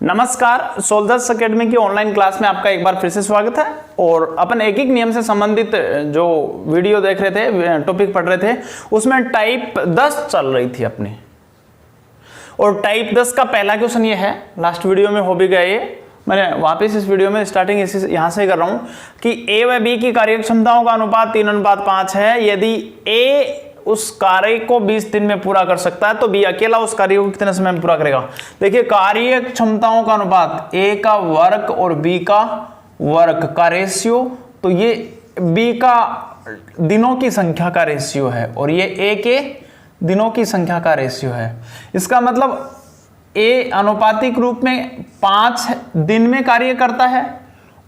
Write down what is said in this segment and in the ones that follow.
नमस्कार, soldiers academy की online class में आपका एक बार फिर से स्वागत है। और अपन एक एक नियम से संबंधित जो वीडियो देख रहे थे, टॉपिक पढ़ रहे थे, उसमें टाइप 10 चल रही थी अपनी। और टाइप 10 का पहला क्वेश्चन ये है, लास्ट वीडियो में हो भी गया ये, मैंने वापस इस वीडियो में स्टार्टिंग यहाँ से कर रहा हूँ कि ए व बी की कार्यक्षमताओं का अनुपात 3:5 है। यदि ए उस कार्य को 20 दिन में पूरा कर सकता है तो बी अकेला उस कार्य को कितने समय में पूरा करेगा। देखिए, कार्य क्षमताओं का अनुपात ए का वर्ग और बी का वर्ग का रेशियो, तो ये बी का दिनों की संख्या का रेशियो है और ये ए के दिनों की संख्या का रेशियो है। इसका मतलब ए अनुपातिक रूप में 5 दिन में कार्य करता है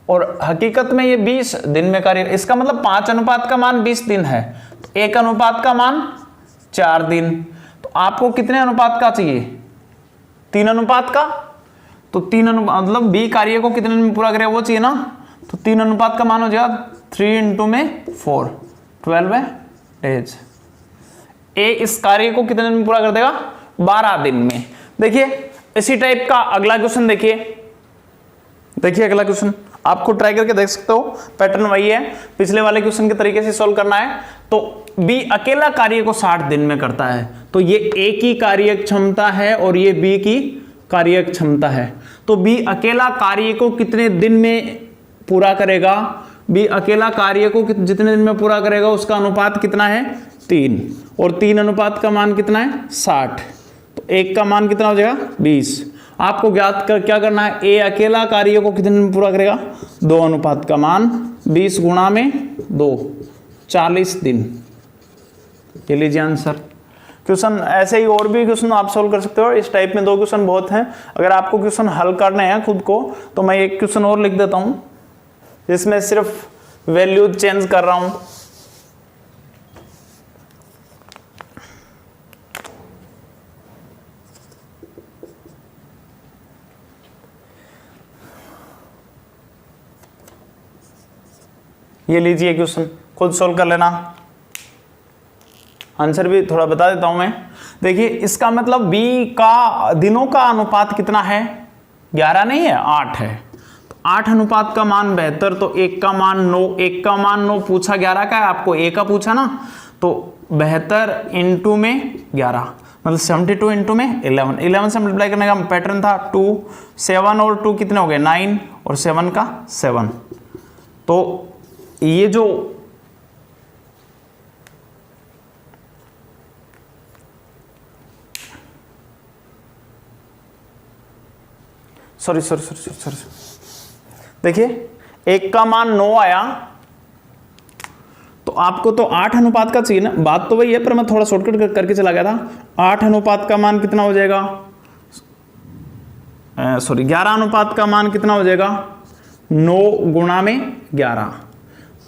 और हकीकत में ये 20 दिन में कार्य। इसका मतलब 5 अनुपात का मान 20 दिन है, तो 1 अनुपात का मान 4 दिन। तो आपको कितने अनुपात का चाहिए? 3 अनुपात का। तो 3 अनुपात मतलब बी कार्य को कितने में पूरा करेगा वो चाहिए ना, तो 3 अनुपात का मान हो जाएगा 3 × में 4, 12 डेज। ए इस कार्य को कितने में पूरा कर देगा? 12 दिन में। देखिए इसी टाइप का अगला क्वेश्चन देखिए अगला क्वेश्चन आपको ट्राई करके देख सकते हो, पैटर्न वही है, पिछले वाले क्वेश्चन के तरीके से सॉल्व करना है। तो बी अकेला कार्य को 60 दिन में करता है, तो ये ए की कार्य क्षमता है और ये बी की कार्य क्षमता है। तो बी अकेला कार्य को कितने दिन में पूरा करेगा? बी अकेला कार्य को जितने दिन में पूरा करेगा उसका अनुपात कितना है? 3, और 3 अनुपात का मान कितना है? 60। तो 1 का मान कितना हो जाएगा? 20। आपको ज्ञात क्या करना है? ए अकेला कार्य को कितने में पूरा करेगा? 2 अनुपात का मान 20 गुणा में 2, 40 दिन। ये लीजिए आंसर। क्वेश्चन ऐसे ही और भी क्वेश्चन आप सोल्व कर सकते हो। इस टाइप में 2 क्वेश्चन बहुत हैं। अगर आपको क्वेश्चन हल करने हैं खुद को तो मैं एक क्वेश्चन और लिख देता हूं जिसमें सिर्फ वैल्यू चेंज कर रहा हूं। ये लीजिए क्वेश्चन, खुद सोल्व कर लेना। आंसर भी थोड़ा बता देता हूं मैं। देखिए इसका मतलब बी का दिनों का अनुपात कितना है? 11 नहीं है, 8 है। तो 8 अनुपात का मान 72, तो 1 का मान 9, 1 का मान 9 पूछा, 11 का है, आपको ए का पूछा ना, तो 72 × में 11 मतलब 72 × में 11। 11 से मल्टीप्लाई करने का पैटर्न था 2, 7 और 2 कितने हो गए? 9 और 7 का 7। तो ये जो सॉरी देखिए 1 का मान 9 आया, तो आपको तो 8 अनुपात का चाहिए ना। बात तो वही है पर मैं थोड़ा शॉर्टकट करके चला गया था। 8 अनुपात का मान कितना हो जाएगा? 11 अनुपात का मान कितना हो जाएगा? 9 गुणा में 11,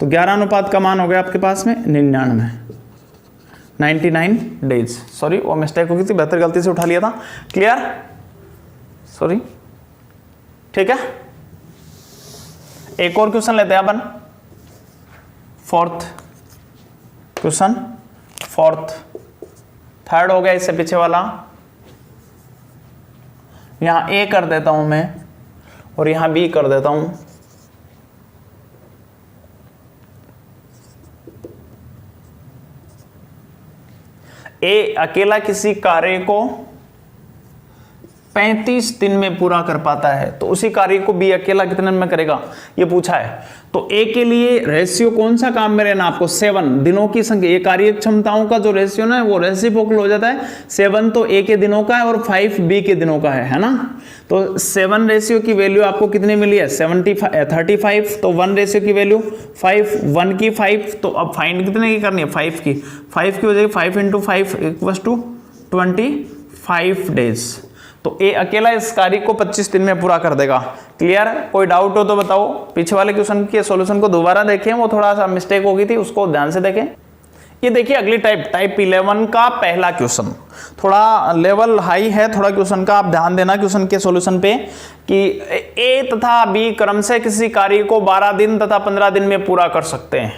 तो 11 अनुपात का मान हो गया आपके पास में 99 डेज। सॉरी वो मिस्टेक हो गई थी, बेहतर गलती से उठा लिया था। क्लियर? सॉरी, ठीक है। एक और क्वेश्चन लेते हैं अपन, 4th क्वेश्चन, 4th, 3rd हो गया इससे पीछे वाला। यहां ए कर देता हूं मैं और यहां बी कर देता हूं। ए अकेला किसी कार्य को 35 दिन में पूरा कर पाता है, तो उसी कार्य को बी अकेला कितने दिन में करेगा ये पूछा है। तो ए के लिए रेशियो कौन सा काम में रहना आपको? 7 दिनों की संख्या। ये कार्य क्षमताओं का जो रेशियो ना वो रेसिप्रोकल हो जाता है। 7 तो ए के दिनों का है और 5 बी के दिनों का है ना। तो 7 रेशियो की वैल्यू आपको कितनी मिली है? 35। तो 1 रेशियो की वैल्यू 5, 1 की 5। तो अब फाइंड कितने की करनी है? 5 की हो जाएगी। 5 × 5 = 25 डेज। तो ए अकेला इस कार्य को 25 दिन में पूरा कर देगा। क्लियर? कोई डाउट हो तो बताओ। पीछे वाले क्वेश्चन के सॉल्यूशन को दोबारा देखें, वो थोड़ा सा मिस्टेक हो गई थी, उसको ध्यान से देखें। ये देखिए अगली टाइप 11 का पहला क्वेश्चन, थोड़ा लेवल हाई है थोड़ा क्वेश्चन का। आप ध्यान देना क्वेश्चन के सॉल्यूशन पे कि ए तथा बी क्रम से किसी कार्य को 12 दिन तथा 15 दिन में पूरा कर सकते हैं।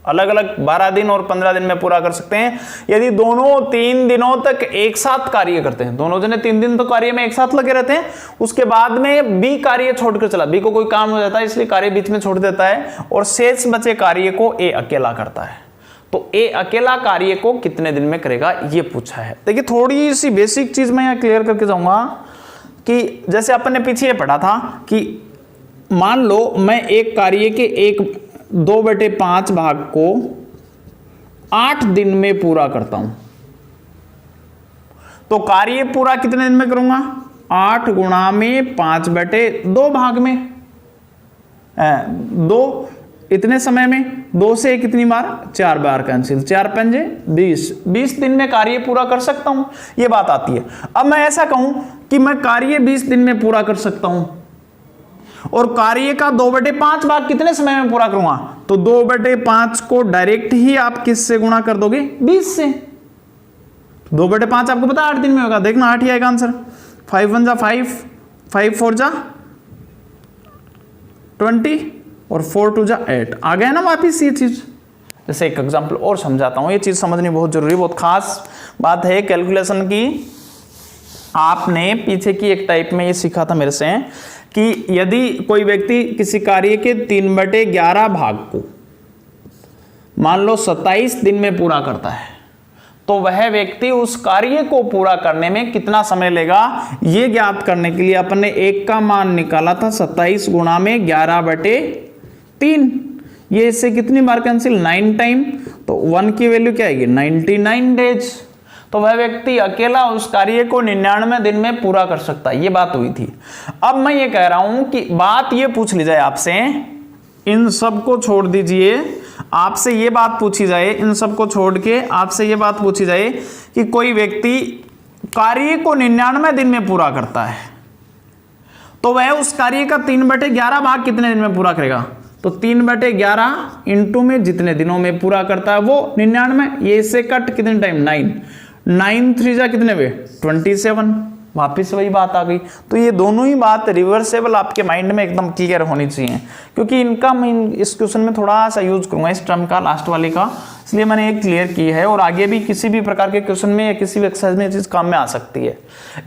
अलग अलग 12 दिन और 15 दिन में पूरा कर सकते हैं यदि दोनों 3 दिनों तक एक साथ कार्य करते हैं। दोनों जने 3 दिन तो कार्य में एक साथ लगे रहते हैं, उसके बाद में बी कार्य छोड़कर चला, बी को कोई काम हो जाता है इसलिए कार्य बीच में छोड़ देता है और शेष बचे कार्य को ए अकेला करता है। तो ए अकेला कार्य को कितने दिन में करेगा ये पूछा है। देखिए थोड़ी सी बेसिक चीज मैं यहाँ क्लियर करके जाऊंगा कि जैसे अपन ने पीछे ये पढ़ा था कि मान लो मैं एक कार्य के 2/5 भाग को 8 दिन में पूरा करता हूं, तो कार्य पूरा कितने दिन में करूंगा? 8 गुणा में 5/2 भाग में 2 इतने समय में 2 से कितनी बार? 4 बार कैंसिल, 4 पंजे 20 दिन में कार्य पूरा कर सकता हूं, ये बात आती है। अब मैं ऐसा कहूं कि मैं कार्य 20 दिन में पूरा कर सकता हूं और कार्य का 2/5 भाग कितने समय में पूरा करूंगा? तो 2/5 को डायरेक्ट ही आप किससे गुणा कर दोगे? 20 से। 2/5 आपको पता 8 दिन में होगा, देखना 8 ही आएगा आंसर। 5 1 जा 5, 5 4 जा 20 और 4 2 जा 8। आ गया ना वापिस ये चीज। जैसे एक एग्जांपल और समझाता हूं, ये चीज समझनी बहुत जरूरी, बहुत खास बात है कैलकुलेशन की। आपने पीछे की एक टाइप में ये सीखा था मेरे से कि यदि कोई व्यक्ति किसी कार्य के 3/11 भाग को मान लो 27 दिन में पूरा करता है, तो वह व्यक्ति उस कार्य को पूरा करने में कितना समय लेगा ये ज्ञात करने के लिए अपन ने एक का मान निकाला था 27 गुणा में 11/3। ये इससे कितनी बार कैंसिल? 9 टाइम, तो 1 की वैल्यू क्या आएगी? 99 डेज। तो वह व्यक्ति अकेला उस कार्य को 99 दिन में पूरा कर सकता है, ये बात हुई थी। अब मैं ये कह रहा हूं कि बात ये पूछ ली जाए आपसे, इन सब को छोड़ दीजिए, आपसे ये बात पूछी जाए, इन सब को छोड़ के आपसे ये बात पूछी जाए कि कोई व्यक्ति कार्य को 99 दिन में पूरा करता है, तो वह उस कार्य का 3/11 भाग कितने दिन में पूरा करेगा? तो 3/11 इंटू में जितने दिनों में पूरा करता है वो 99, ये इससे कट कितने टाइम? 9 3 जा कितने वे? 27। वापिस वही बात आ गई। तो ये दोनों ही बात रिवर्सेबल आपके माइंड में एकदम क्लियर होनी चाहिए, क्योंकि इनका मैं इस क्वेश्चन में थोड़ा सा यूज करूंगा, इस टर्म का, लास्ट वाले का, इसलिए मैंने एक क्लियर की है। और आगे भी किसी भी प्रकार के क्वेश्चन में या किसी भी एक्सरसाइज में ये चीज काम में आ सकती है।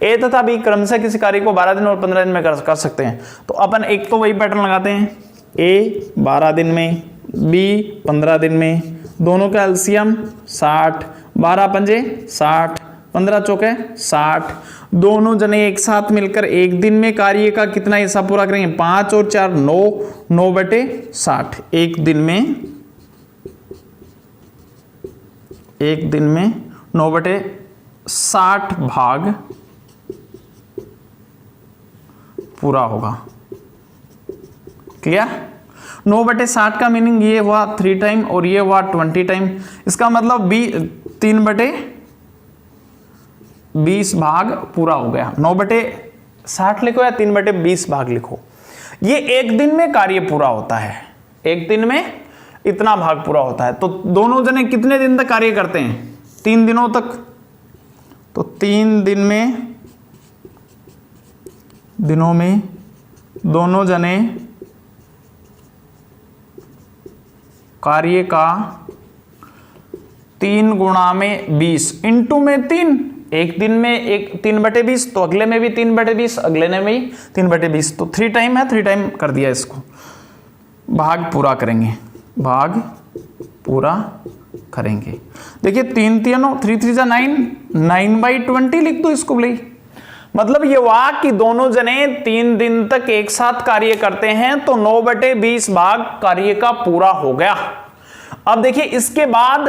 ए तथा बी क्रम से किसी कार्य को 12 दिन और 15 दिन में कर सकते हैं। तो अपन एक तो वही पैटर्न लगाते हैं, ए 12 दिन में, बी 15 दिन में, दोनों का एलसीएम 60, 12 पंजे 60, 15 चौके 60। दोनों जने एक साथ मिलकर एक दिन में कार्य का कितना हिस्सा पूरा करेंगे? 5 और 4 9, 9/60। एक दिन में 9/60 भाग पूरा होगा। क्लियर? 9/60 का मीनिंग ये हुआ 3 टाइम और ये हुआ 20 टाइम। इसका मतलब 3/20 भाग पूरा हो गया। 9/60 लिखो या 3/20 भाग लिखो, ये एक दिन में कार्य पूरा होता है, एक दिन में इतना भाग पूरा होता है। तो दोनों जने कितने दिन तक कार्य करते हैं? 3 दिनों तक। तो 3 दिनों में दोनों जने कार्य का 3 गुणा में 20 इंटू में 3, एक दिन में एक 3/20, तो अगले में भी 3/20, अगले में भी 3/20, तो 3 टाइम है, 3 टाइम कर दिया इसको। भाग पूरा करेंगे, भाग पूरा करेंगे। देखिए 3 3 जा 9, 9/20 लिख दो इसको भाई। मतलब ये हुआ कि दोनों जने 3 दिन तक एक साथ कार्य करते हैं, तो 9/20 भाग कार्य का पूरा हो गया। अब देखिए इसके बाद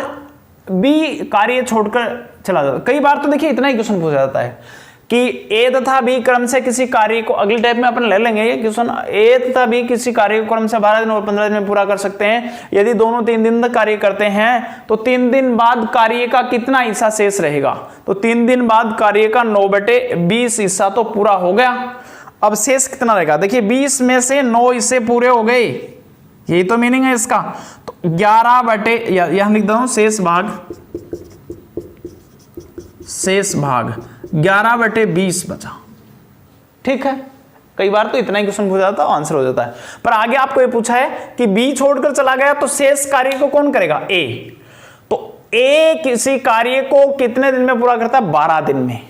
बी कार्य छोड़कर चला जाता। कई बार तो देखिए इतना ही क्वेश्चन पूछा जाता है कि ए तथा बी क्रम से किसी कार्य को, अगले टाइप में अपन ले लेंगे ये क्वेश्चन, ए तथा बी किसी कार्य को क्रम से 12 दिन और 15 दिन में पूरा कर सकते हैं। यदि दोनों 3 दिन तक कार्य करते हैं तो 3 दिन बाद कार्य का कितना हिस्सा शेष रहेगा? तो 3 दिन बाद कार्य का 9/20 हिस्सा तो पूरा हो गया। अब शेष कितना रहेगा? देखिए 20 में से 9 हिस्से पूरे हो गए, यही तो मीनिंग है इसका। तो 11 यहां लिख देता हूं शेष भाग 11/20 बचा। ठीक है, कई बार तो इतना ही क्वेश्चन पूछा जाता है आंसर हो जाता है। पर आगे आपको ये पूछा है कि बी छोड़कर चला गया तो शेष कार्य को कौन करेगा, ए। तो ए किसी कार्य को कितने दिन में पूरा करता है, 12 दिन में,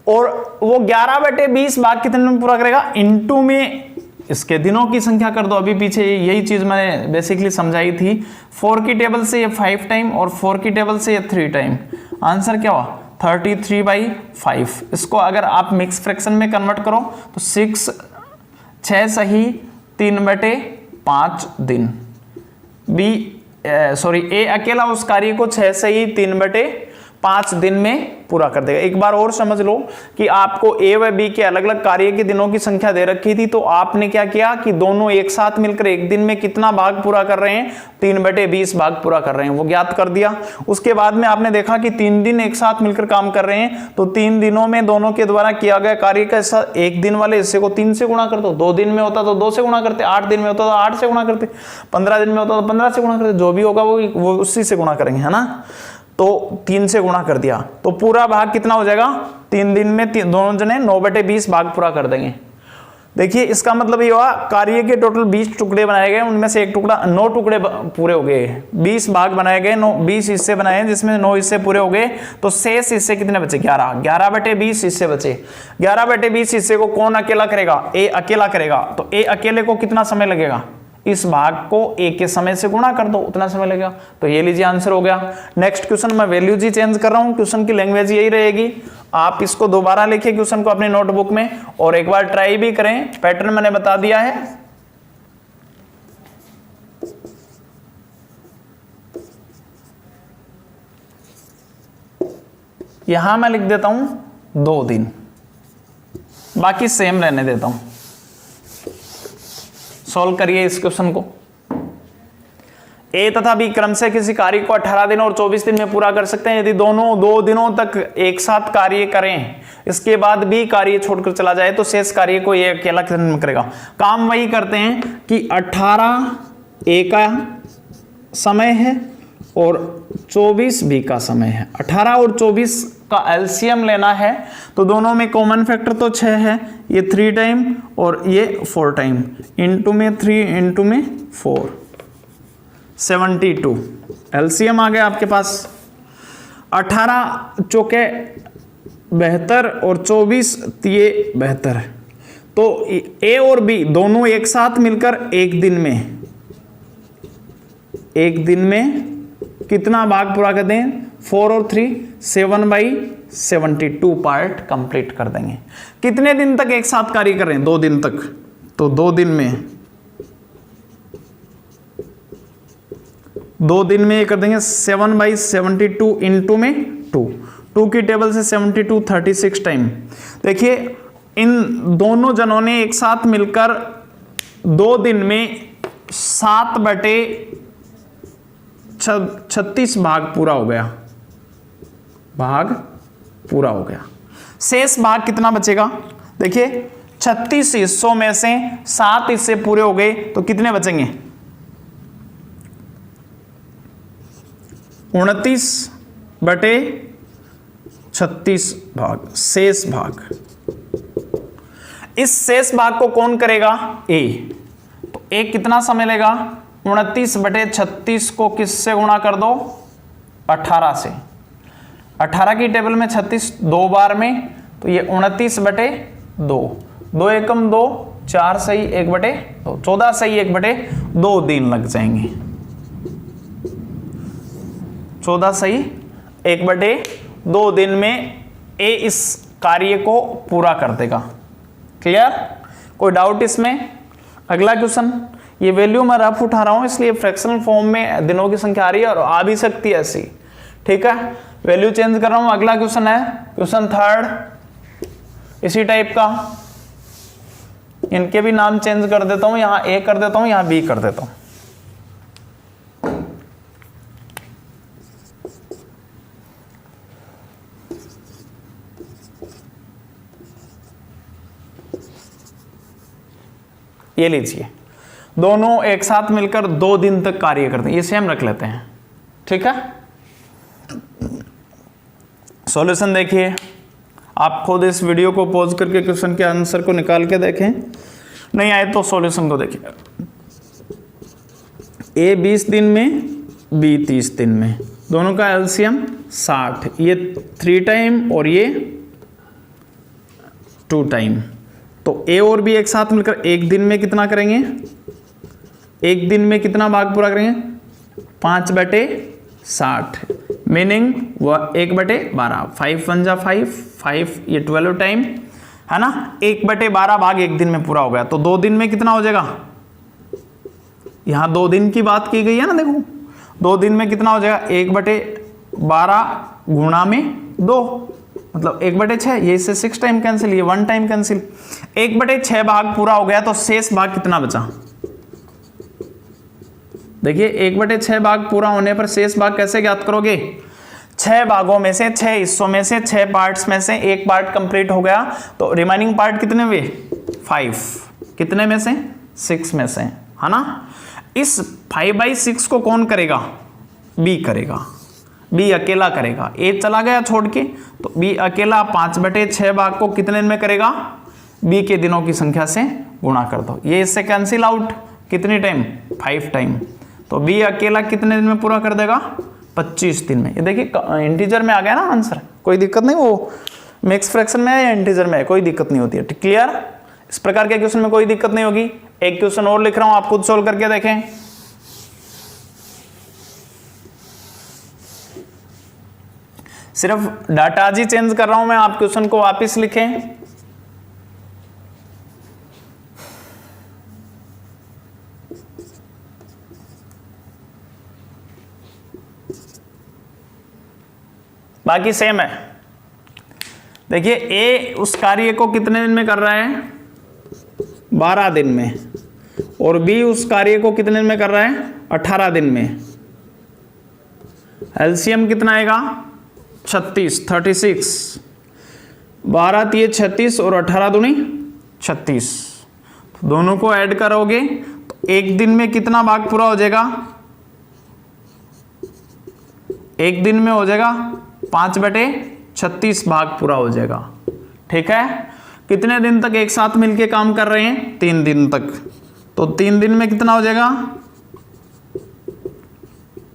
और वो 11/20 भाग कितने दिन में पूरा करेगा, इनटू में इसके दिनों की संख्या कर दो। अभी पीछे यही चीज मैंने बेसिकली समझाई थी। 4 की टेबल से ये 5 टाइम और 4 की टेबल से ये 3 टाइम, आंसर क्या हुआ 33/5। इसको अगर आप मिक्स फ्रैक्शन में कन्वर्ट करो तो 6 सही 3/5 दिन। ए अकेला उस कार्य को 6 सही 3/5 दिन में पूरा कर देगा। एक बार और समझ लो कि आपको ए व बी के अलग अलग कार्य के दिनों की संख्या दे रखी थी, तो आपने क्या किया कि दोनों एक साथ मिलकर एक दिन में कितना भाग पूरा कर रहे हैं, 3/20 भाग पूरा कर रहे हैं, वो ज्ञात कर दिया। उसके बाद में आपने देखा कि 3 दिन एक साथ मिलकर काम कर रहे हैं, तो 3 दिनों में दोनों के द्वारा किया गया कार्य का हिस्सा, एक दिन वाले हिस्से को 3 से गुणा कर दो। 2 दिन में होता तो 2 से गुणा करते, 8 दिन में होता तो 8 से गुणा करते, 15 दिन में होता तो 15 से गुणा करते, जो भी होगा वो उसी से गुणा करेंगे, है ना। तो 3 से गुणा कर दिया तो पूरा भाग कितना हो जाएगा, 3 दिन में दोनों जने 9/20 भाग पूरा कर देंगे। देखिए इसका मतलब ये हुआ कार्य के टोटल 20 टुकड़े बनाए गए, उनमें से एक टुकड़ा 9 टुकड़े पूरे हो गए, 20 भाग बनाए गए, 20 हिस्से बनाए हैं जिसमें 9 हिस्से पूरे हो गए, तो शेष हिस्से कितने बचे, 11/20 हिस्से बचे। 11/20 हिस्से को कौन अकेला करेगा, ए अकेला करेगा। तो ए अकेले को कितना समय लगेगा, इस भाग को ए के समय से गुणा कर दो, उतना समय लगेगा। तो ये लीजिए आंसर हो गया। नेक्स्ट क्वेश्चन मैं वैल्यू जी चेंज कर रहा हूं, क्वेश्चन की लैंग्वेज यही रहेगी। आप इसको दोबारा लिखिए क्वेश्चन को अपनी नोटबुक में और एक बार ट्राई भी करें। पैटर्न मैंने बता दिया है। यहां मैं लिख देता हूं 2 दिन, बाकी सेम रहने देता हूं। सॉल्व करिए इस क्वेश्चन को। ए तथा बी क्रम से किसी कार्य को 18 दिन और 24 दिन में पूरा कर सकते हैं यदि दोनों 2 दिनों तक एक साथ कार्य करें, इसके बाद बी कार्य छोड़कर चला जाए तो शेष कार्य को ये अकेला कितने दिन में करेगा। काम वही करते हैं कि 18 ए का समय है और 24 बी का समय है। 18 और 24 का एलसीएम लेना है तो दोनों में कॉमन फैक्टर तो 6 है, ये 3 टाइम और ये 4 टाइम, इनटू में 3 इनटू में 4, 72 एलसीएम आ गया आपके पास। 18 चौके 72 और 24 तिये 72, तो ए और बी दोनों एक साथ मिलकर एक दिन में कितना भाग पूरा कर दें, 4 और 3 7/72 पार्ट कंप्लीट कर देंगे। कितने दिन तक एक साथ कार्य कर रहे हैं, 2 दिन तक, तो 2 दिन में ये कर देंगे 7/72 इनटू में 2 की टेबल से 72 36 टाइम। देखिए इन दोनों जनों ने एक साथ मिलकर 2 दिन में 7/36 भाग पूरा हो गया। शेष भाग कितना बचेगा, देखिए 36 हिस्सों में से 7 हिस्से पूरे हो गए तो कितने बचेंगे, 29/36 भाग, शेष भाग। इस शेष भाग को कौन करेगा, ए। तो ए कितना समय लेगा, 29/36 को किससे गुणा कर दो, 18 से। 18 की टेबल में 36 2 बार में, तो ये 29/2, 2 एकम 2, 4 सही 1/2, 14 सही 1/2 दिन लग जाएंगे। 14 सही 1/2 दिन में ए इस कार्य को पूरा कर देगा। क्लियर, कोई डाउट इसमें। अगला क्वेश्चन, ये वैल्यू मैं रफ उठा रहा हूं इसलिए फ्रैक्शनल फॉर्म में दिनों की संख्या आ रही है और आ भी सकती है ऐसी, ठीक है। वैल्यू चेंज कर रहा हूं। अगला क्वेश्चन है क्वेश्चन 3 इसी टाइप का। इनके भी नाम चेंज कर देता हूं, यहां ए कर देता हूं, यहां बी कर देता हूं। ये लीजिए, दोनों एक साथ मिलकर 2 दिन तक कार्य करते हैं, ये सेम रख लेते हैं, ठीक है। सॉल्यूशन देखिए, आप खुद इस वीडियो को पॉज करके क्वेश्चन के आंसर को निकाल के देखें, नहीं आए तो सॉल्यूशन को देखें। ए 20 दिन में, बी 30 दिन में, दोनों का एलसीएम 60, ये 3 टाइम और ये 2 टाइम। तो ए और बी एक साथ मिलकर एक दिन में कितना करेंगे, एक दिन में कितना भाग पूरा करेंगे, 5/60, मीनिंग 1/12, 5 1 जा 5, 5 ये 12 टाइम है ना, 1/12 भाग एक दिन में पूरा हो गया। तो 2 दिन में कितना हो जाएगा, यहां 2 दिन की बात की गई है ना, देखो 2 दिन में कितना हो जाएगा, 1/12 गुणा में 2, मतलब 1/6, ये इससे 6 टाइम कैंसिल, ये 1 टाइम कैंसिल, 1/6 भाग पूरा हो गया। तो शेष भाग कितना बचा, देखिए 1/6 भाग पूरा होने पर शेष भाग कैसे ज्ञात करोगे, 6 भागों में से, 6 हिस्सों में से, 6 पार्ट्स में से एक पार्ट कंप्लीट हो गया, तो रिमेनिंग पार्ट कितने हुए, 5, कितने में से, 6 में से, है ना। इस 5/6 को कौन करेगा, बी करेगा, बी अकेला करेगा, ए चला गया छोड़ के, तो बी अकेला 5/6 भाग को कितने दिन में करेगा, बी के दिनों की संख्या से गुणा कर दो, ये इससे कैंसिल आउट, कितनी टाइम, 5 टाइम। तो बी अकेला कितने दिन में पूरा कर देगा, 25 दिन में। ये देखिए इंटीजर में आ गया ना आंसर, कोई दिक्कत नहीं, वो मिक्स फ्रैक्शन में है या इंटीजर में है, कोई दिक्कत नहीं होती है, क्लियर। इस प्रकार के क्वेश्चन में कोई दिक्कत नहीं होगी। एक क्वेश्चन और लिख रहा हूं, आप खुद सोल्व करके देखें। सिर्फ डाटा जी चेंज कर रहा हूं मैं, आप क्वेश्चन को वापस लिखें। बाकी सेम है। देखिए ए उस कार्य को कितने दिन में कर रहा है, 12 दिन में, और बी उस कार्य को कितने दिन में कर रहा है, 18 दिन में। एलसीएम कितना आएगा, 36, 12 तिये 36 और 18 दूनी 36, तो दोनों को ऐड करोगे तो एक दिन में कितना भाग पूरा हो जाएगा, एक दिन में हो जाएगा 5/36 भाग पूरा हो जाएगा, ठीक है। कितने दिन तक एक साथ मिलके काम कर रहे हैं, 3 दिन तक, तो 3 दिन में कितना हो जाएगा,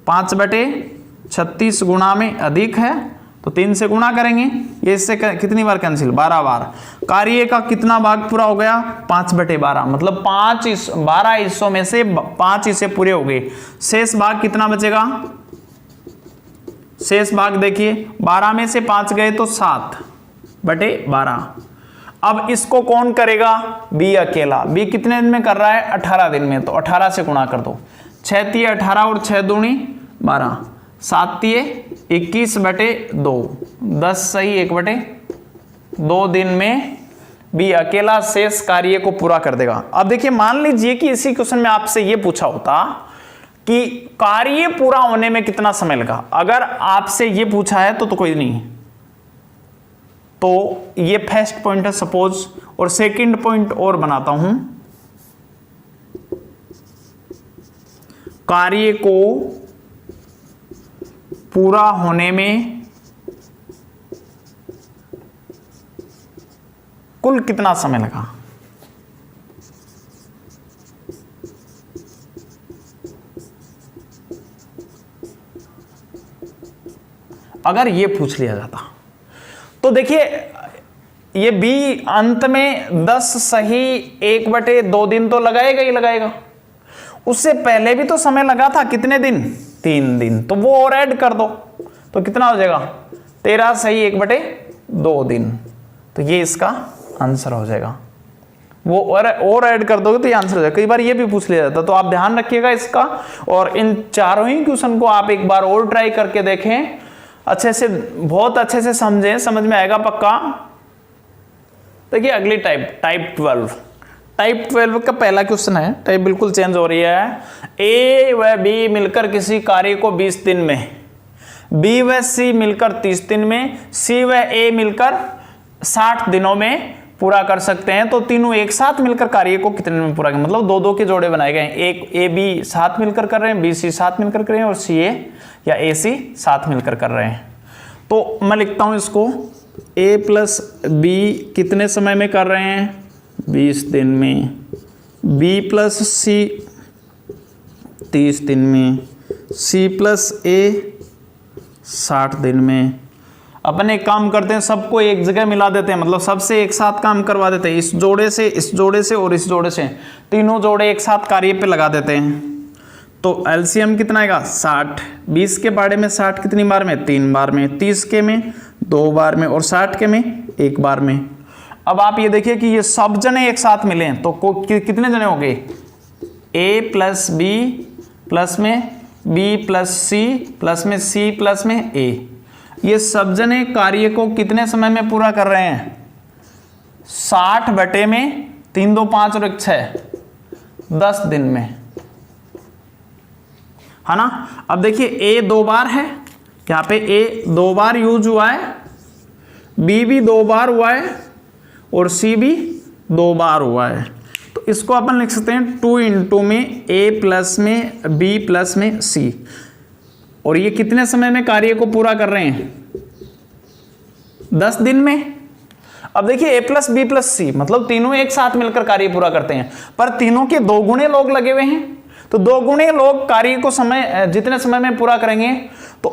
5/36 गुणा में अधिक है तो 3 से गुणा करेंगे, ये इससे कितनी बार कैंसिल, 12 बार। कार्य का कितना भाग पूरा हो गया, 5/12, मतलब 12 हिस्सों में से 5 हिस्से पूरे हो गए। शेष भाग कितना बचेगा, शेष भाग देखिए 12 में से 5 गए तो 7/12। अब इसको कौन करेगा, बी अकेला। बी कितने दिन में कर रहा है, 18 दिन में, तो 18 से गुणा कर दो, 6 तिये 18 और 6 दूनी 12, 7 तिये 21/2, 10 सही 1/2 दिन में बी अकेला शेष कार्य को पूरा कर देगा। अब देखिए मान लीजिए कि इसी क्वेश्चन में आपसे यह पूछा होता कि कार्य पूरा होने में कितना समय लगा, अगर आपसे यह पूछा है तो कोई नहीं, तो ये फर्स्ट पॉइंट है सपोज, और सेकंड पॉइंट और बनाता हूं, कार्य को पूरा होने में कुल कितना समय लगा। अगर ये पूछ लिया जाता तो देखिए ये बी अंत में 10 सही 1/2 दिन तो लगाएगा ही लगाएगा। उससे पहले भी तो समय लगा था, कितने दिन, 3 दिन, तो वो और ऐड कर दो तो कितना हो जाएगा, 13 सही 1/2 दिन, तो ये इसका आंसर हो जाएगा। वो और ऐड कर दोगे तो ये आंसर हो जाएगा। कई बार ये भी पूछ लिया जाता, तो आप ध्यान रखिएगा इसका, और इन चारों ही क्वेश्चन को आप एक बार और ट्राई करके देखें, अच्छे से, बहुत अच्छे से समझें, समझ में आएगा पक्का। देखिए अगली टाइप 12, टाइप 12 का पहला क्वेश्चन है, टाइप बिल्कुल चेंज हो रही है। ए व बी मिलकर किसी कार्य को 20 दिन में, बी व सी मिलकर 30 दिन में, सी व ए मिलकर 60 दिनों में पूरा कर सकते हैं, तो तीनों एक साथ मिलकर कार्य को कितने में पूरा करें, मतलब 2-2 के जोड़े बनाए गए हैं, एक ए बी साथ मिलकर कर रहे हैं, बी सी साथ मिलकर कर रहे हैं, और सी ए या ए सी साथ मिलकर कर रहे हैं। तो मैं लिखता हूं इसको, ए प्लस बी कितने समय में कर रहे हैं? 20 दिन में। बी प्लस सी 30 दिन में। सी प्लस ए 60 दिन में। अपन एक काम करते हैं, सबको एक जगह मिला देते हैं, मतलब सबसे एक साथ काम करवा देते हैं। इस जोड़े से, इस जोड़े से और इस जोड़े से, तीनों जोड़े एक साथ कार्य पे लगा देते हैं। तो एलसीएम कितना आएगा? 60। 20 के बारे में 60 कितनी बार में? 3 बार में। 30 के में 2 बार में और 60 के में 1 बार में। अब आप ये देखिए कि ये सब जने एक साथ मिले हैं तो कितने जने हो गए? ए प्लस बी प्लस में बी प्लस सी प्लस में सी प्लस में ए। ये सब जने कार्य को कितने समय में पूरा कर रहे हैं? 60 बटे में 3 2 5 और 1 6, 10 दिन में, है ना। अब देखिए ए 2 बार है, यहाँ पे ए 2 बार यूज हुआ है, बी भी 2 बार हुआ है और सी भी 2 बार हुआ है। तो इसको अपन लिख सकते हैं 2 इंटू में ए प्लस में बी प्लस में सी। और ये कितने समय में कार्य को पूरा कर रहे हैं? 10 दिन में। अब देखिए ए प्लस बी प्लस सी मतलब तीनों एक साथ मिलकर कार्य पूरा करते हैं, पर तीनों के 2 गुणे लोग लगे हुए हैं। तो 2 गुणे लोग कार्य को जितने समय में पूरा करेंगे तो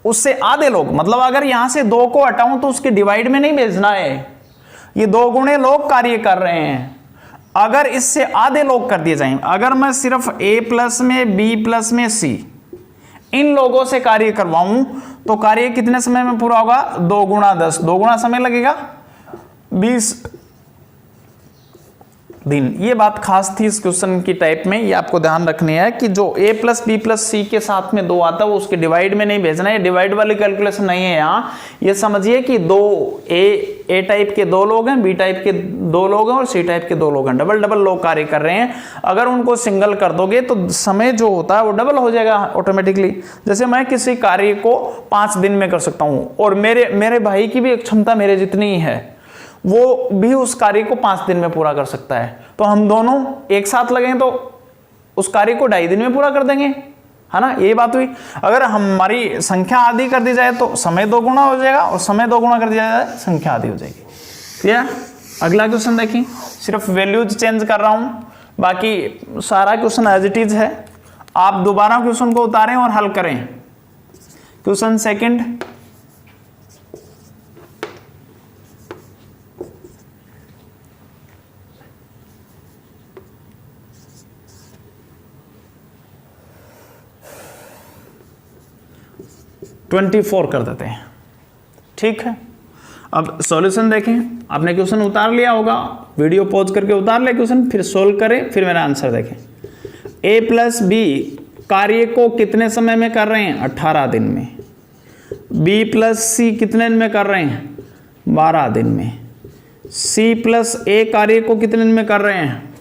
उससे आधे लोग, मतलब अगर यहां से 2 को हटाऊं तो उसके डिवाइड में नहीं भेजना है। ये 2 गुणे लोग कार्य कर रहे हैं। अगर इससे आधे लोग कर दिए जाएं, अगर मैं सिर्फ ए प्लस में बी प्लस में सी इन लोगों से कार्य करवाऊं तो कार्य कितने समय में पूरा होगा? 2 गुणा 10, 2 गुणा समय लगेगा 20 दिन। ये बात खास थी इस क्वेश्चन की टाइप में, ये आपको ध्यान रखनी है कि जो a प्लस बी प्लस सी के साथ में 2 आता है वो उसके डिवाइड में नहीं भेजना है। डिवाइड वाली कैलकुलेशन नहीं है यहाँ। ये समझिए कि ए टाइप के 2 लोग हैं, बी टाइप के 2 लोग हैं और सी टाइप के 2 लोग हैं। डबल डबल लोग कार्य कर रहे हैं। अगर उनको सिंगल कर दोगे तो समय जो होता है वो डबल हो जाएगा ऑटोमेटिकली। जैसे मैं किसी कार्य को 5 दिन में कर सकता हूँ और मेरे भाई की भी क्षमता मेरे जितनी ही है, वो भी उस कार्य को 5 दिन में पूरा कर सकता है। तो हम दोनों एक साथ लगें तो उस कार्य को 2.5 दिन में पूरा कर देंगे, है ना। ये बात हुई। अगर हमारी संख्या आधी कर दी जाए तो समय 2 गुना हो जाएगा और समय 2 गुना कर दिया जाए संख्या आधी हो जाएगी। ठीक। अगला क्वेश्चन देखिए, सिर्फ वैल्यूज चेंज कर रहा हूं, बाकी सारा क्वेश्चन एज इट इज है। आप दोबारा क्वेश्चन को उतारें और हल करें। क्वेश्चन सेकंड, (24) कर देते हैं। ठीक है, अब सॉल्यूशन देखें। आपने क्वेश्चन उतार लिया होगा, वीडियो पॉज करके उतार ले क्वेश्चन, फिर सोल्व करें, फिर मेरा आंसर देखें। a प्लस बी कार्य को कितने समय में कर रहे हैं? 18 दिन में। b प्लस सी कितने दिन में कर रहे हैं? 12 दिन में। c प्लस ए कार्य को कितने दिन में कर रहे हैं?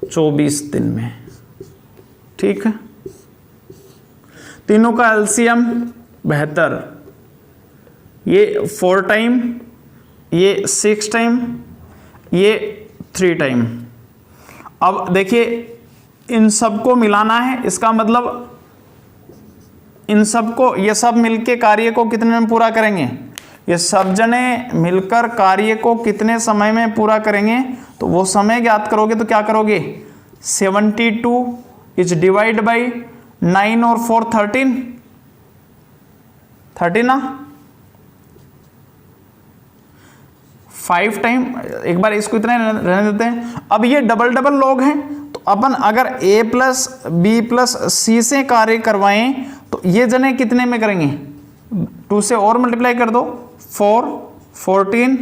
24 दिन में। ठीक है, तीनों का एलसीएम 72। ये 4 टाइम, ये 6 टाइम, ये 3 टाइम। अब देखिए इन सबको मिलाना है, इसका मतलब इन सबको, ये सब मिलके कार्य को कितने में पूरा करेंगे? ये सब जने मिलकर कार्य को कितने समय में पूरा करेंगे? तो वो समय ज्ञात करोगे तो क्या करोगे? 72 इज डिवाइड बाई 9 और 4 13 ना, 5 टाइम। एक बार इसको इतना रहने देते हैं। अब ये डबल डबल लोग हैं तो अपन अगर a प्लस बी प्लस सी से कार्य करवाएं तो ये जने कितने में करेंगे? 2 से और मल्टीप्लाई कर दो, 4 14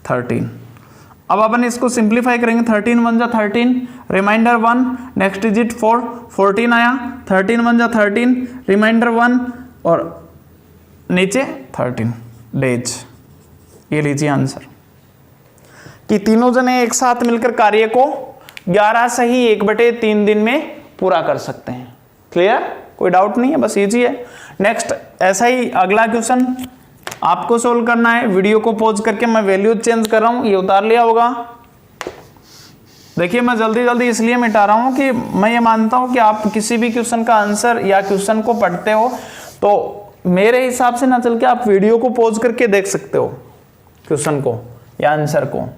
13। अब अपन इसको सिंप्लीफाई करेंगे। 13 1 जा 13, रिमाइंडर 1, नेक्स्ट डिजिट 4, 14 आया, 13 1 जा 13, रिमाइंडर 1 और नीचे 13 डेज। ये लीजिए आंसर कि तीनों जने एक साथ मिलकर कार्य को 11 सही 1/3 दिन में पूरा कर सकते हैं। क्लियर? कोई डाउट नहीं है, बस इजी है। नेक्स्ट ऐसा ही अगला क्वेश्चन आपको सोल्व करना है। वीडियो को पॉज करके मैं वैल्यू चेंज कर रहा हूं, ये उतार लिया होगा। देखिए मैं जल्दी जल्दी इसलिए मिटा रहा हूं कि मैं ये मानता हूं कि आप किसी भी क्वेश्चन का आंसर या क्वेश्चन को पढ़ते हो तो मेरे हिसाब से ना चल के आप वीडियो को पॉज करके देख सकते हो। क्वेश्चन को या आंसर को।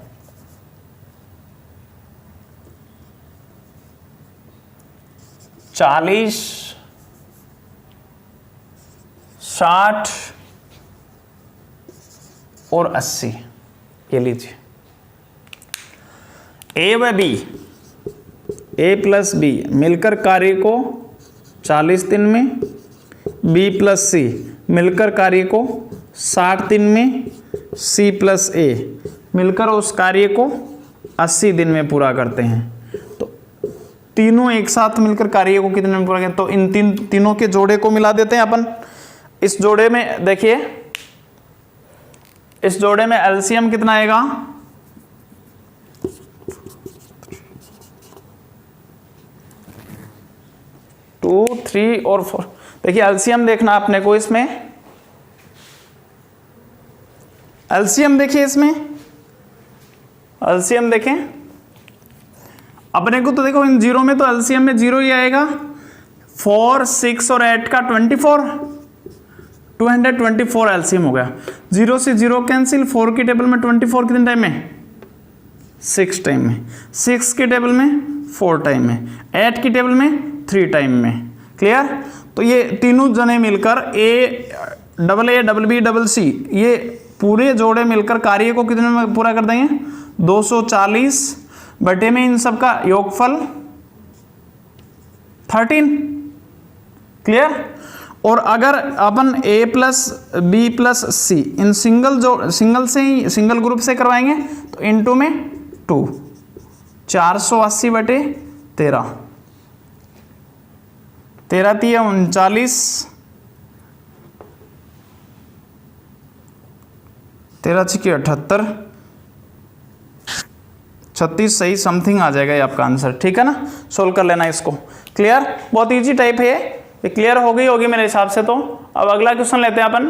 चालीस, 60 और 80, ये लीजिए। ए व बी, ए प्लस बी मिलकर कार्य को 40 दिन में, बी प्लस सी मिलकर कार्य को 60 दिन में, सी प्लस ए मिलकर उस कार्य को 80 दिन में पूरा करते हैं। तो तीनों एक साथ मिलकर कार्य को कितने में पूरा करते हैं? तो इन तीनों के जोड़े को मिला देते हैं अपन। इस जोड़े में देखिए, इस जोड़े में एलसीएम कितना आएगा? 2, 3 और 4। देखिए एलसीएम देखना अपने को, इसमें एलसीएम देखिए, इसमें एलसीएम देखें अपने को। तो देखो इन जीरो में तो एलसीएम में 0 ही आएगा। 4, 6 और 8 का 24, 224 एलसीएम हो गया। 0 से 0 कैंसिल। 4 की टेबल में 24 कितने टाइम में? 6 टाइम में। 6 की टेबल में 4 टाइम में। 8 की टेबल में 3 टाइम में। क्लियर? तो ये तीनों जने मिलकर A double B double C, ये पूरे जोड़े मिलकर कार्य को कितने में पूरा कर देंगे? 240 बटे में इन सब का योगफल 13। क्लियर? और अगर अपन a plus B plus C इन सिंगल से ही सिंगल ग्रुप से करवाएंगे तो इनटू में 2, 480 बटे 13, 13 3 39, 13 6 78, 36 सही समथिंग आ जाएगा ये आपका आंसर। ठीक है ना? सोल्व कर लेना इसको। क्लियर? बहुत इजी टाइप है ये क्लियर हो गई होगी मेरे हिसाब से। तो अब अगला क्वेश्चन लेते हैं अपन।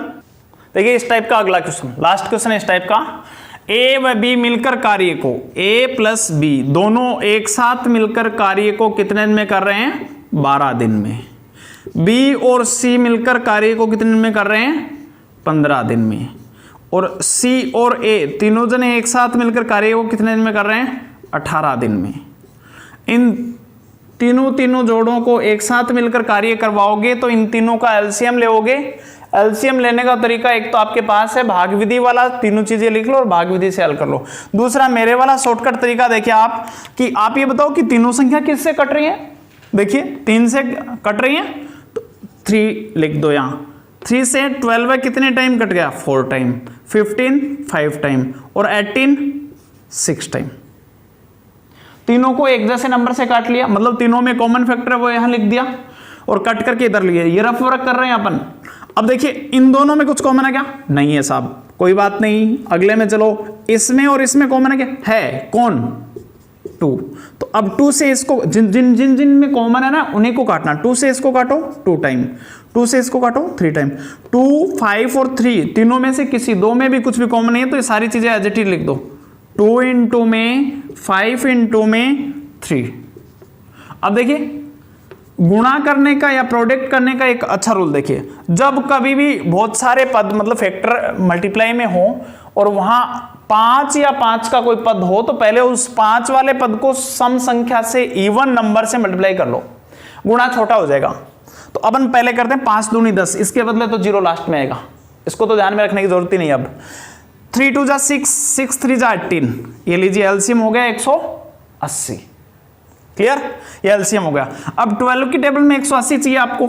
देखिए इस टाइप का अगला क्वेश्चन, लास्ट क्वेश्चन इस टाइप का। ए व बी मिलकर कार्य को, ए प्लस बी दोनों एक साथ मिलकर कार्य को कितने दिन में कर रहे हैं? 12 दिन में। बी और सी मिलकर कार्य को कितने दिन में कर रहे हैं? 15 दिन में। और सी और ए तीनों जने एक साथ मिलकर कार्य को कितने दिन में कर रहे हैं? 18 दिन में। इन तीनों जोड़ों को एक साथ मिलकर कार्य करवाओगे तो इन तीनों का एलसीएम लोगे। एलसीएम लेने का तरीका एक तो आपके पास है भाग विधि वाला, तीनों चीजें लिख लो और भाग विधि से हल कर लो। दूसरा मेरे वाला शॉर्टकट तरीका देखिए आप, कि आप ये बताओ कि तीनों संख्या किससे कट रही है। देखिए 3 से कट रही है तो 3 लिख दो यहाँ। 3 से 12 कितने टाइम कट गया? 4 टाइम। 15 5 टाइम और 18 6 टाइम। तीनों को एक जैसे नंबर से काट लिया, मतलब तीनों में कॉमन फैक्टर है वो यहां लिख दिया और कट करके इधर लिए। ये रफ वर्क कर रहे हैं अपन। अब देखिए इन दोनों में कुछ कॉमन है क्या? नहीं है साहब, कोई बात नहीं। अगले में चलो, इसमें और इसमें कॉमन है क्या? है। कौन? 2। तो अब 2 से इसको जिन में कॉमन है ना उन्हीं को काटना। 2 से इसको काटो 2 टाइम, 2 से इसको काटो 3 टाइम। 2 5 और 3 तीनों में से किसी दो में भी कुछ भी कॉमन नहीं है तो ये सारी चीजें एज इट इज लिख दो। 2 इंटू में 5 इंटू में 3। अब देखिए गुणा करने का या प्रोडक्ट करने का एक अच्छा रूल देखिए, जब कभी भी बहुत सारे पद मतलब फैक्टर मल्टीप्लाई में हो और वहां 5 या 5 का कोई पद हो तो पहले उस 5 वाले पद को सम संख्या से इवन नंबर से मल्टीप्लाई कर लो, गुणा छोटा हो जाएगा। तो अपन पहले करते हैं 5 दूनी 10, इसके बदले तो 0 लास्ट में आएगा, इसको तो ध्यान में रखने की जरूरत ही नहीं। अब 3 2 जा 6, 6 3 जा 18, ये लीजिए एलसीएम हो गया 180। क्लियर? ये एलसीएम हो गया। अब 12 की टेबल में 180 चाहिए आपको,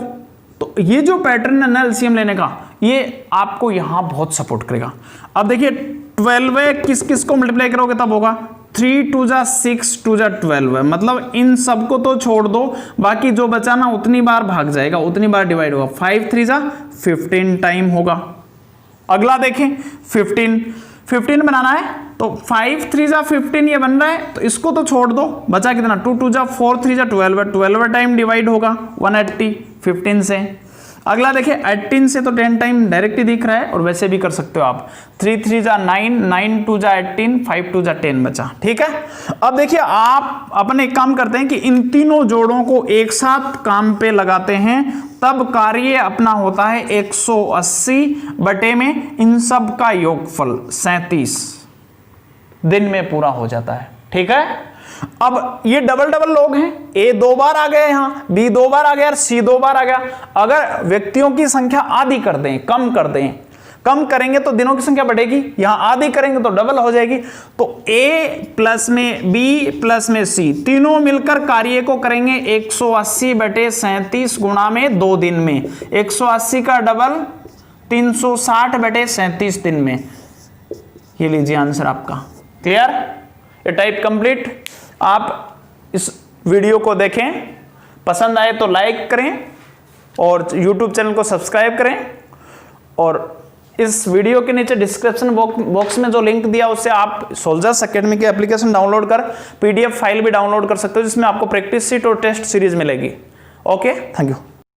तो ये जो पैटर्न है ना एलसीएम लेने का, ये आपको यहां बहुत सपोर्ट करेगा। अब देखिए 12 किस किस को मल्टीप्लाई करोगे तब होगा 3 2 जा 6 2 जा 12, मतलब इन सबको तो छोड़ दो, बाकी जो बचा ना उतनी बार भाग जाएगा, उतनी बार डिवाइड होगा। 5 3 जा 15 टाइम होगा। अगला देखें 15 बनाना है तो 5 3 जा 15 ये बन रहा है, तो इसको तो छोड़ दो, बचा कितना 2 2 जा 4 3 जा 12 टाइम डिवाइड होगा 180 15 से। अगला देखिए 18 से तो 10 टाइम डायरेक्ट ही दिख रहा है, और वैसे भी कर सकते हो आप। 3 3 जा 9, 9 2 जा 18, 5 2 जा 10 बचा। ठीक है, अब देखिए आप अपन एक काम करते हैं कि इन तीनों जोड़ों को एक साथ काम पे लगाते हैं, तब कार्य अपना होता है 180 बटे में इन सब का योगफल 37 दिन में पूरा हो जाता है। ठीक है, अब ये डबल डबल लोग हैं, ए 2 बार आ गया यहां, बी 2 बार आ गया और सी 2 बार आ गया। अगर व्यक्तियों की संख्या आधी कर दें, कम कर दें, कम करेंगे तो दिनों की संख्या बढ़ेगी, यहां आधी करेंगे तो डबल हो जाएगी। तो ए प्लस में बी प्लस में सी तीनों मिलकर कार्य को करेंगे 180 बटे 37 गुणा में 2 दिन में। 180 का डबल 360 बटे 37 दिन में। ये लीजिए आंसर आपका। क्लियर, ये टाइप कंप्लीट। आप इस वीडियो को देखें, पसंद आए तो लाइक करें और YouTube चैनल को सब्सक्राइब करें, और इस वीडियो के नीचे डिस्क्रिप्शन बॉक्स में जो लिंक दिया उससे आप सोल्जर्स एकेडमी की एप्लीकेशन डाउनलोड कर PDF फाइल भी डाउनलोड कर सकते हो, जिसमें आपको प्रैक्टिस सीट और टेस्ट सीरीज मिलेगी। Okay, thank you.